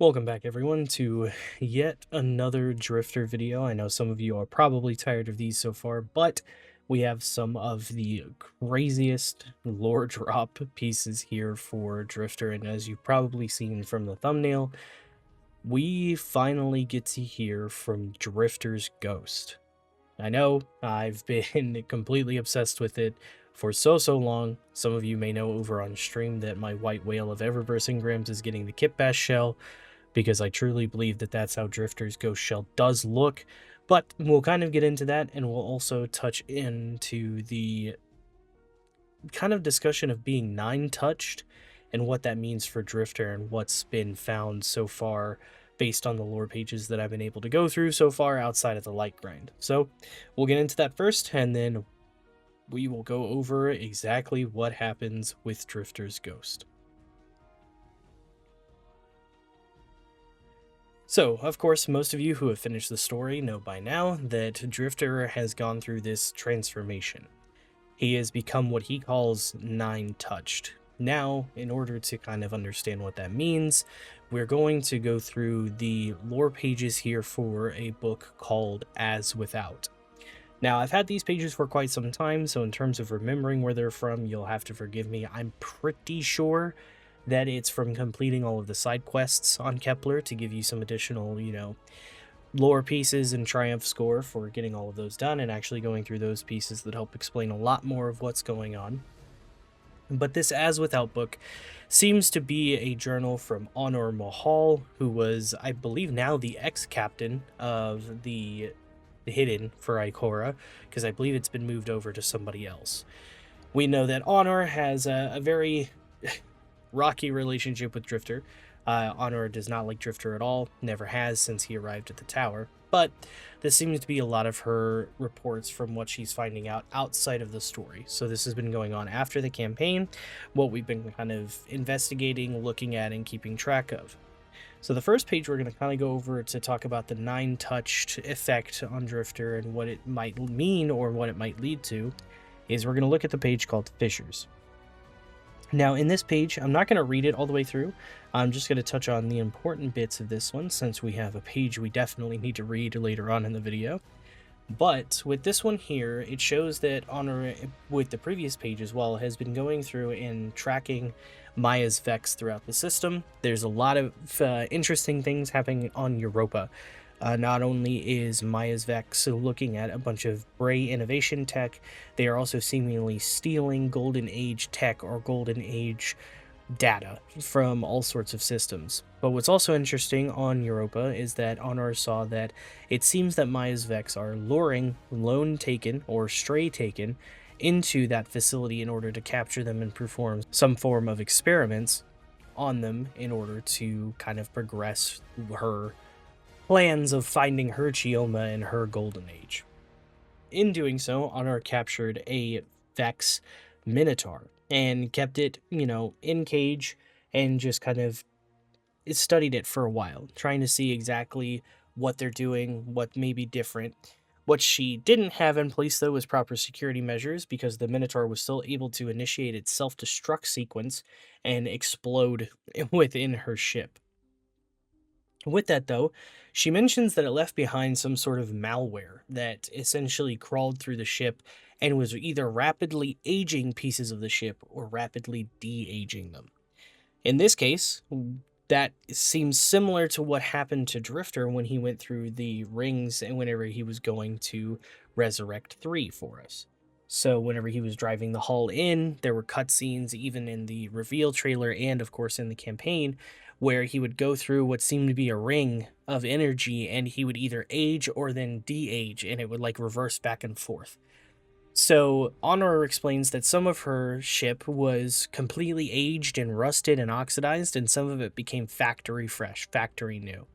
Welcome back everyone to yet another Drifter video. I know some of you are probably tired of these so far, but we have some of the craziest lore drop pieces here for Drifter, and as you've probably seen from the thumbnail, we finally get to hear from Drifter's ghost. I know I've been completely obsessed with it for so long. Some of you may know over on stream that my white whale of Eververse engrams is getting the Kit Bash shell, because I truly believe that that's how Drifter's ghost shell does look. But we'll kind of get into that, and we'll also touch into the kind of discussion of being 9-touched and what that means for Drifter and what's been found so far based on the lore pages that I've been able to go through so far outside of the light grind. So we'll get into that first, and then we will go over exactly what happens with Drifter's ghost. So, of course, most of you who have finished the story know by now that Drifter has gone through this transformation. He has become what he calls 9-touched. Now, in order to kind of understand what that means, we're going to go through the lore pages here for a book called As Without. Now, I've had these pages for quite some time, so in terms of remembering where they're from, you'll have to forgive me. I'm pretty sure that it's from completing all of the side quests on Kepler to give you some additional, lore pieces and triumph score for getting all of those done, and actually going through those pieces that help explain a lot more of what's going on. But this As Without book seems to be a journal from Honor Mahal, who was, I believe, now the ex-captain of the Hidden for Ikora, because I believe it's been moved over to somebody else. We know that Honor has a very rocky relationship with Drifter. Honor does not like Drifter at all, never has since he arrived at the tower, but this seems to be a lot of her reports from what she's finding out outside of the story. So this has been going on after the campaign, what we've been kind of investigating, looking at, and keeping track of. So the first page we're going to kind of go over to talk about the 9-touched effect on Drifter and what it might mean or what it might lead to, is we're going to look at the page called Fissures. Now, in this page, I'm not going to read it all the way through. I'm just going to touch on the important bits of this one, since we have a page we definitely need to read later on in the video. But with this one here, it shows that Honor, with the previous page as well, has been going through and tracking Maya's Vex throughout the system. There's a lot of interesting things happening on Europa. Not only is Maya's Vex looking at a bunch of Bray innovation tech, they are also seemingly stealing Golden Age tech or Golden Age data from all sorts of systems. But what's also interesting on Europa is that Honor saw that it seems that Maya's Vex are luring Lone Taken or Stray Taken into that facility in order to capture them and perform some form of experiments on them in order to kind of progress her plans of finding her Chioma and her Golden Age. In doing so, Honor captured a Vex Minotaur and kept it, in cage, and just kind of studied it for a while, trying to see exactly what they're doing, what may be different. What she didn't have in place, though, was proper security measures, because the Minotaur was still able to initiate its self-destruct sequence and explode within her ship. With that, though, she mentions that it left behind some sort of malware that essentially crawled through the ship and was either rapidly aging pieces of the ship or rapidly de-aging them. In this case, that seems similar to what happened to Drifter when he went through the rings and whenever he was going to resurrect 3 for us. So whenever he was driving the hull in, there were cutscenes even in the reveal trailer and of course in the campaign where he would go through what seemed to be a ring of energy and he would either age or then de-age, and it would like reverse back and forth. So Honor explains that some of her ship was completely aged and rusted and oxidized, and some of it became factory fresh, factory new.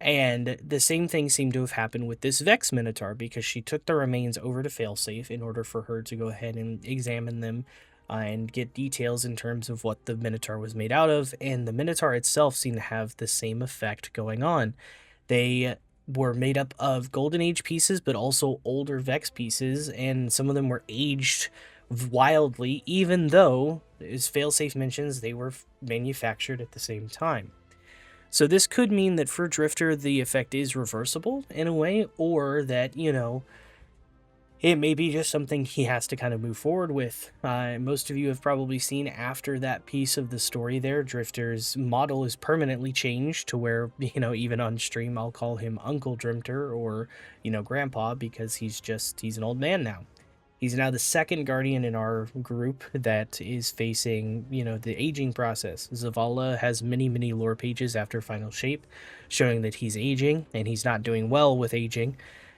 And the same thing seemed to have happened with this Vex Minotaur, because she took the remains over to Failsafe in order for her to go ahead and examine them and get details in terms of what the Minotaur was made out of, and the Minotaur itself seemed to have the same effect going on. They were made up of Golden Age pieces, but also older Vex pieces, and some of them were aged wildly, even though, as Failsafe mentions, they were manufactured at the same time. So this could mean that for Drifter, the effect is reversible in a way, or that, it may be just something he has to kind of move forward with. Most of you have probably seen after that piece of the story there, Drifter's model is permanently changed to where, even on stream, I'll call him Uncle Drifter or, Grandpa, because he's an old man now. He's now the second guardian in our group that is facing, the aging process. Zavala has many, many lore pages after Final Shape showing that he's aging and he's not doing well with aging.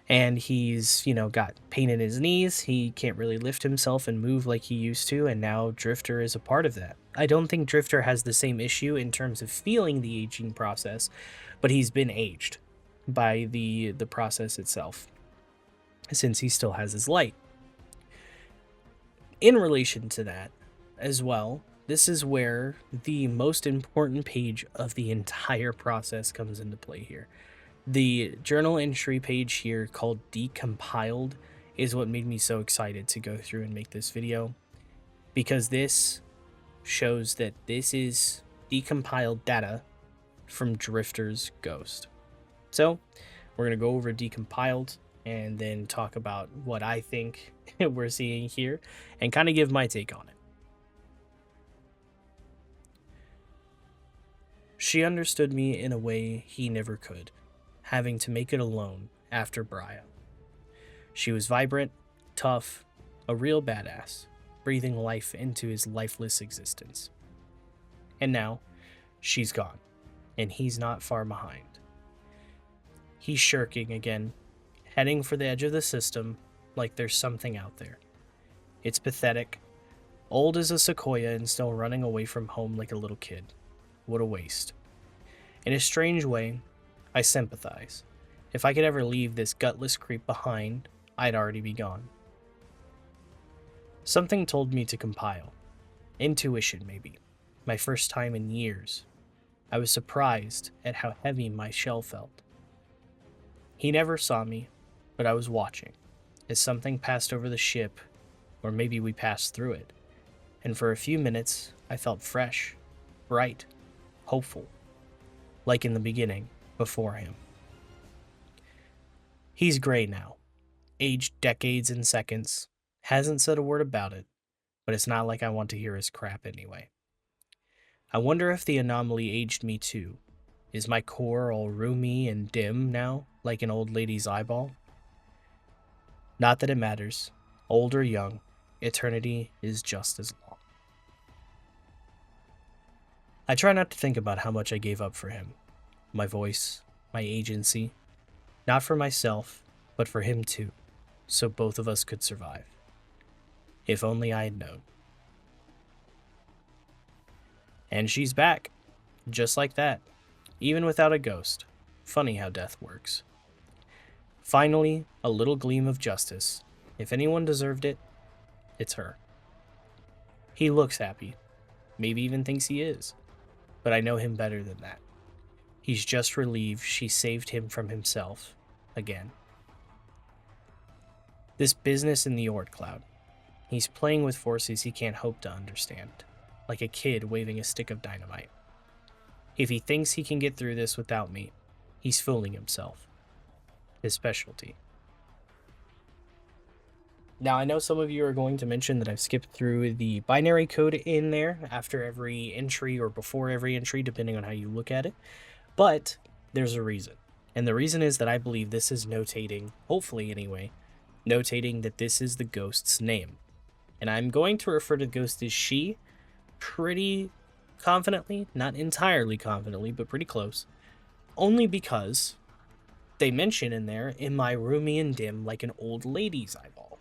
And he's, got pain in his knees. He can't really lift himself and move like he used to. And now Drifter is a part of that. I don't think Drifter has the same issue in terms of feeling the aging process, but he's been aged by the process itself since he still has his light. In relation to that as well, this is where the most important page of the entire process comes into play here. The journal entry page here called Decompiled is what made me so excited to go through and make this video, because this shows that this is decompiled data from Drifter's ghost. So we're going to go over Decompiled and then talk about what I think we're seeing here and kind of give my take on it. She understood me in a way he never could, having to make it alone after Brian. She was vibrant, tough, a real badass, breathing life into his lifeless existence. And now, she's gone, and he's not far behind. He's shirking again, heading for the edge of the system like there's something out there. It's pathetic. Old as a sequoia and still running away from home like a little kid. What a waste. In a strange way, I sympathize. If I could ever leave this gutless creep behind, I'd already be gone. Something told me to compile. Intuition, maybe. My first time in years. I was surprised at how heavy my shell felt. He never saw me, but I was watching, as something passed over the ship, or maybe we passed through it, and for a few minutes I felt fresh, bright, hopeful, like in the beginning, before him. He's gray now, aged decades and seconds, hasn't said a word about it, but it's not like I want to hear his crap anyway. I wonder if the anomaly aged me too. Is my core all roomy and dim now, like an old lady's eyeball? Not that it matters. Old or young, eternity is just as long. I try not to think about how much I gave up for him. My voice, my agency. Not for myself, but for him too, so both of us could survive. If only I had known. And she's back, just like that, even without a ghost. Funny how death works. Finally, a little gleam of justice. If anyone deserved it, it's her. He looks happy, maybe even thinks he is, but I know him better than that. He's just relieved she saved him from himself, again. This business in the Ord Cloud. He's playing with forces he can't hope to understand, like a kid waving a stick of dynamite. If he thinks he can get through this without me, he's fooling himself. His specialty. Now, I know some of you are going to mention that I've skipped through the binary code in there after every entry or before every entry, depending on how you look at it, but there's a reason. And the reason is that I believe this is notating, hopefully anyway, notating that this is the ghost's name. And I'm going to refer to the ghost as she pretty confidently, not entirely confidently, but pretty close, only because they mention in there, "Am I roomy and dim like an old lady's eyeball?"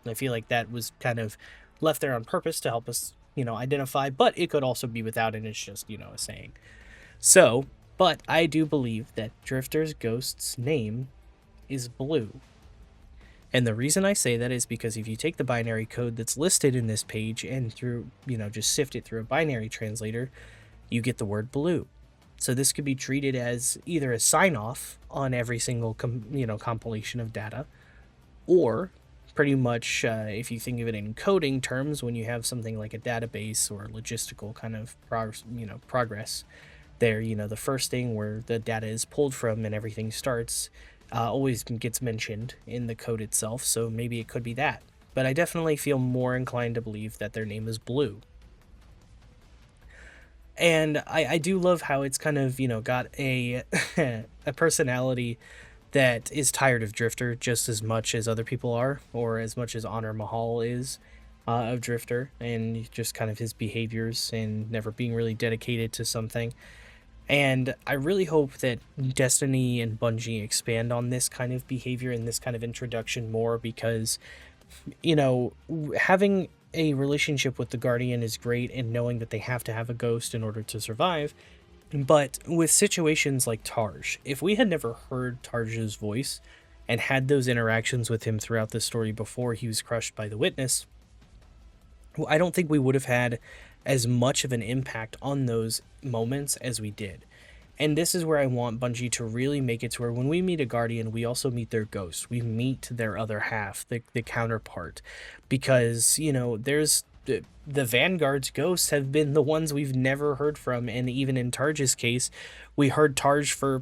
I feel like that was kind of left there on purpose to help us, identify, but it could also be without, and it's just, a saying. So, but I do believe that Drifter's ghost's name is Blue. And the reason I say that is because if you take the binary code that's listed in this page and through, just sift it through a binary translator, you get the word blue. So this could be treated as either a sign-off on every single, compilation of data, or pretty much, if you think of it in coding terms, when you have something like a database or logistical kind of progress, there, the first thing where the data is pulled from and everything starts always gets mentioned in the code itself, so maybe it could be that. But I definitely feel more inclined to believe that their name is Blue. And I do love how it's kind of, got a a personality that is tired of Drifter just as much as other people are, or as much as Honor Mahal is of Drifter, and just kind of his behaviors and never being really dedicated to something. And I really hope that Destiny and Bungie expand on this kind of behavior and this kind of introduction more, because, having a relationship with the Guardian is great, and knowing that they have to have a ghost in order to survive. But with situations like Tarj, if we had never heard Tarj's voice and had those interactions with him throughout the story before he was crushed by the Witness, well, I don't think we would have had as much of an impact on those moments as we did. And this is where I want Bungie to really make it to where when we meet a Guardian, we also meet their ghost. We meet their other half, the counterpart. Because, there's the Vanguard's ghosts have been the ones we've never heard from. And even in Tarj's case, we heard Tarj for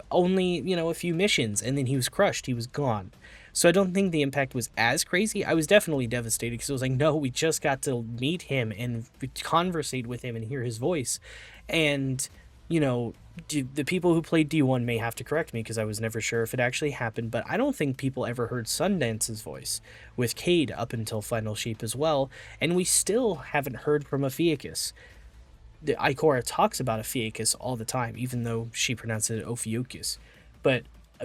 only, a few missions, and then he was crushed. He was gone. So I don't think the impact was as crazy. I was definitely devastated because I was like, no, we just got to meet him and conversate with him and hear his voice. And, the people who played D1 may have to correct me because I was never sure if it actually happened, but I don't think people ever heard Sundance's voice with Cade up until Final Shape as well, and we still haven't heard from Ophiuchus. The Ikora talks about Ophiuchus all the time, even though she pronounces it Ophiuchus. But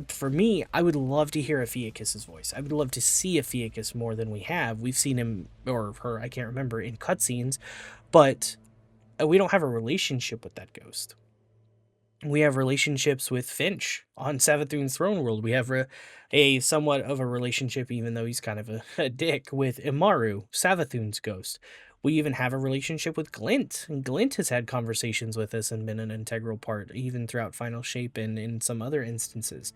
for me, I would love to hear Ophiuchus's voice. I would love to see Ophiuchus more than we have. We've seen him, or her, I can't remember, in cutscenes, but we don't have a relationship with that ghost. We have relationships with Finch on Savathun's Throne World. We have a somewhat of a relationship, even though he's kind of a dick, with Imaru, Savathun's ghost. We even have a relationship with Glint, and Glint has had conversations with us and been an integral part, even throughout Final Shape and in some other instances.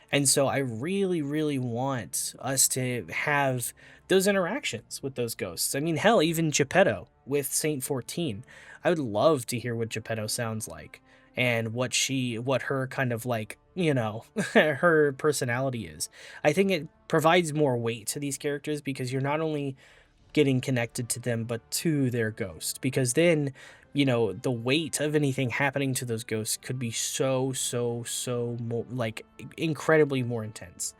And so I really, really want us to have those interactions with those ghosts. I mean, hell, even Geppetto with Saint 14. I would love to hear what Geppetto sounds like, and what her kind of like, her personality is. I think it provides more weight to these characters because you're not only getting connected to them, but to their ghost. Because then, the weight of anything happening to those ghosts could be so more, like, incredibly more intense.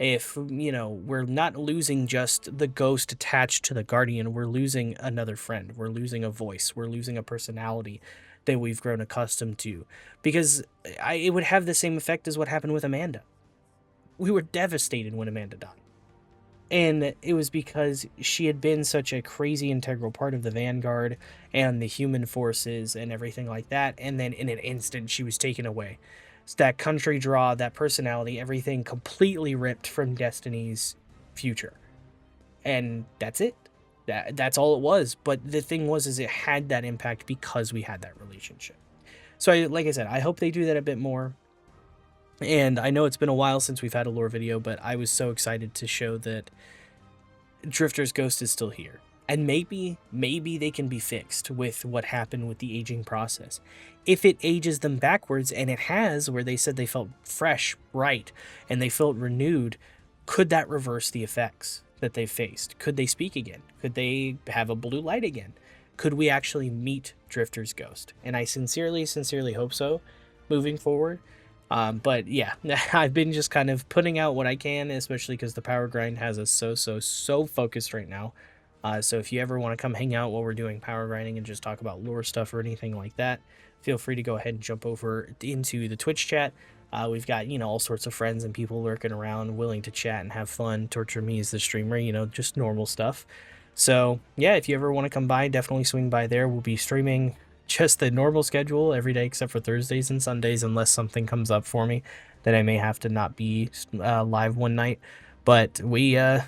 If, we're not losing just the ghost attached to the Guardian, we're losing another friend, we're losing a voice, we're losing a personality that we've grown accustomed to. Because it would have the same effect as what happened with Amanda. We were devastated when Amanda died. And it was because she had been such a crazy integral part of the Vanguard and the human forces and everything like that. And then in an instant, she was taken away. So that country draw, that personality, everything completely ripped from Destiny's future. And that's it. That's all it was. But the thing was, is it had that impact because we had that relationship. So like I said, I hope they do that a bit more. And I know it's been a while since we've had a lore video, but I was so excited to show that Drifter's ghost is still here. And maybe they can be fixed with what happened with the aging process. If it ages them backwards, and it has, where they said they felt fresh, bright, and they felt renewed, could that reverse the effects that they faced? Could they speak again? Could they have a blue light again? Could we actually meet Drifter's ghost? And I sincerely hope so, moving forward. But yeah, I've been just kind of putting out what I can, especially because the power grind has us so focused right now. So if you ever want to come hang out while we're doing power grinding and just talk about lore stuff or anything like that, feel free to go ahead and jump over into the Twitch chat. We've got, all sorts of friends and people lurking around willing to chat and have fun, torture me as the streamer, just normal stuff. So yeah, if you ever want to come by, definitely swing by there. We'll be streaming just the normal schedule every day except for Thursdays and Sundays, unless something comes up for me that I may have to not be live one night. But we're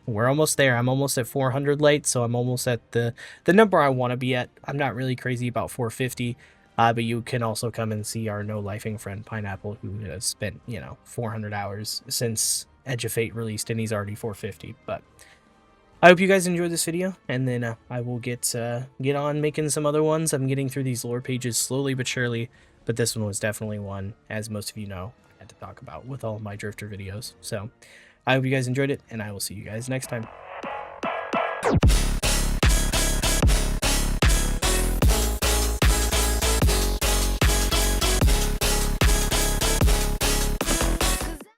almost there. I'm almost at 400 late, so I'm almost at the number I want to be at. I'm not really crazy about 450, but you can also come and see our no-lifing friend Pineapple, who has spent 400 hours since Edge of Fate released, and he's already 450. But I hope you guys enjoyed this video, and then I will get on making some other ones. I'm getting through these lore pages slowly but surely, but this one was definitely one, as most of you know, I had to talk about with all of my Drifter videos. So I hope you guys enjoyed it, and I will see you guys next time.